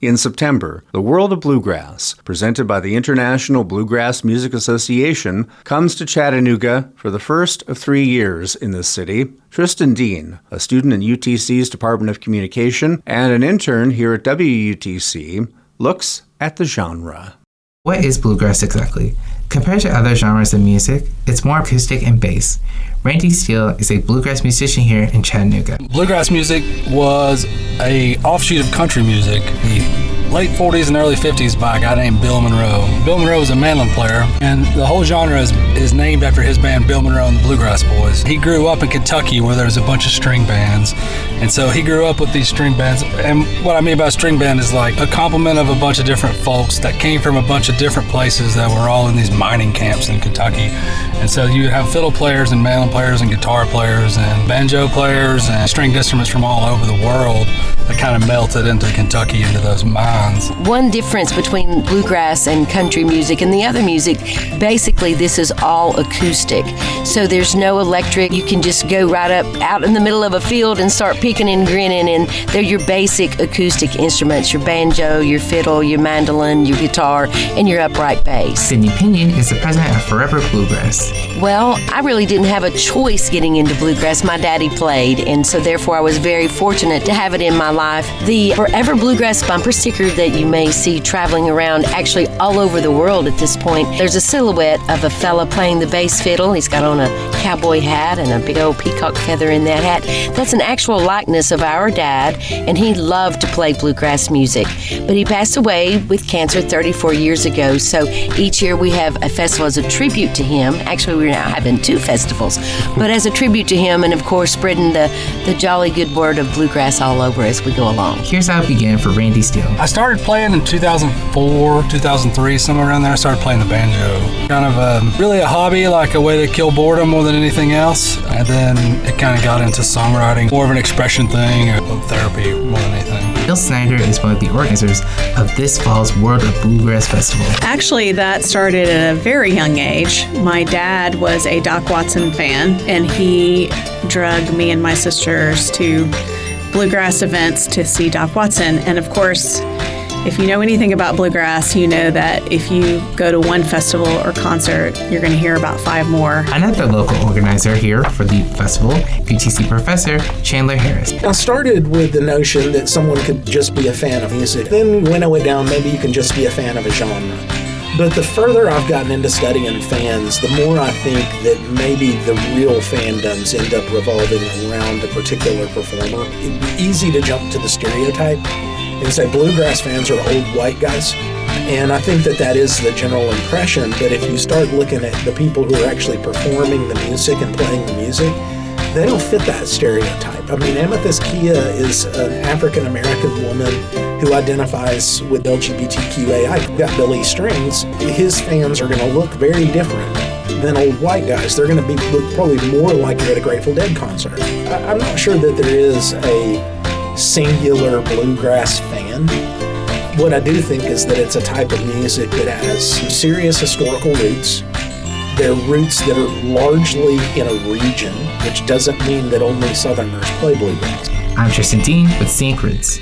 In September, the World of Bluegrass, presented by the International Bluegrass Music Association, comes to Chattanooga for the first of 3 years in this city. Tristan Dean, a student in UTC's Department of Communication and an intern here at WUTC, looks at the genre. What is bluegrass exactly? Compared to other genres of music, it's more acoustic and bass. Randy Steele is a bluegrass musician here in Chattanooga. Bluegrass music was an offshoot of country music. The late 40s and early 50s by a guy named Bill Monroe. Bill Monroe was a mandolin player, and the whole genre is named after his band Bill Monroe and the Bluegrass Boys. He grew up in Kentucky where there was a bunch of string bands, and so he grew up with these string bands. And what I mean by string band is like a complement of a bunch of different folks that came from a bunch of different places that were all in these mining camps in Kentucky. And so you have fiddle players and mandolin players and guitar players and banjo players and stringed instruments from all over the world that kind of melted into Kentucky, into those mines. One difference between bluegrass and country music and the other music, basically this is all acoustic. So there's no electric. You can just go right up out in the middle of a field and start picking and grinning, and they're your basic acoustic instruments, your banjo, your fiddle, your mandolin, your guitar, and your upright bass. Sydney Pinion is the president of Forever Bluegrass. Well, I really didn't have a choice getting into bluegrass. My daddy played, and so therefore I was very fortunate to have it in my life. The Forever Bluegrass bumper sticker that you may see traveling around actually all over the world at this point, there's a silhouette of a fella playing the bass fiddle. He's got on a cowboy hat and a big old peacock feather in that hat. That's an actual likeness of our dad, and he loved to play bluegrass music. But he passed away with cancer 34 years ago, so each year we have a festival as a tribute to him. Actually, we're now having 2 festivals, but as a tribute to him, and of course spreading the jolly good word of bluegrass all over as we go along. Here's how it began for Randy Steele. I started playing in 2004, 2003, somewhere around there. I started playing the banjo. Kind of really a hobby, like a way to kill boredom more than anything else. And then it kind of got into songwriting, more of an expression thing, or therapy more than anything. Bill Snyder is one of the organizers of this fall's World of Bluegrass Festival. Actually, that started at a very young age. My dad was a Doc Watson fan, and he drugged me and my sisters to bluegrass events to see Doc Watson. And of course, if you know anything about bluegrass, you know that if you go to one festival or concert, you're going to hear about 5 more. Another local organizer here for the festival, UTC professor Chandler Harris. I started with the notion that someone could just be a fan of music. Then winnow it down, maybe you can just be a fan of a genre. But the further I've gotten into studying fans, the more I think that maybe the real fandoms end up revolving around a particular performer. It'd be easy to jump to the stereotype and say bluegrass fans are old white guys. And I think that is the general impression. But if you start looking at the people who are actually performing the music and playing the music, they don't fit that stereotype. I mean, Amethyst Kia is an African-American woman who identifies with LGBTQAI. Got Billy Strings. His fans are going to look very different than old white guys. They're going to look probably more like you're at a Grateful Dead concert. I'm not sure that there is a singular bluegrass fan. What I do think is that it's a type of music that has some serious historical roots. They're roots that are largely in a region, which doesn't mean that only Southerners play bluegrass. I'm Tristan Dean with Scenic Roots.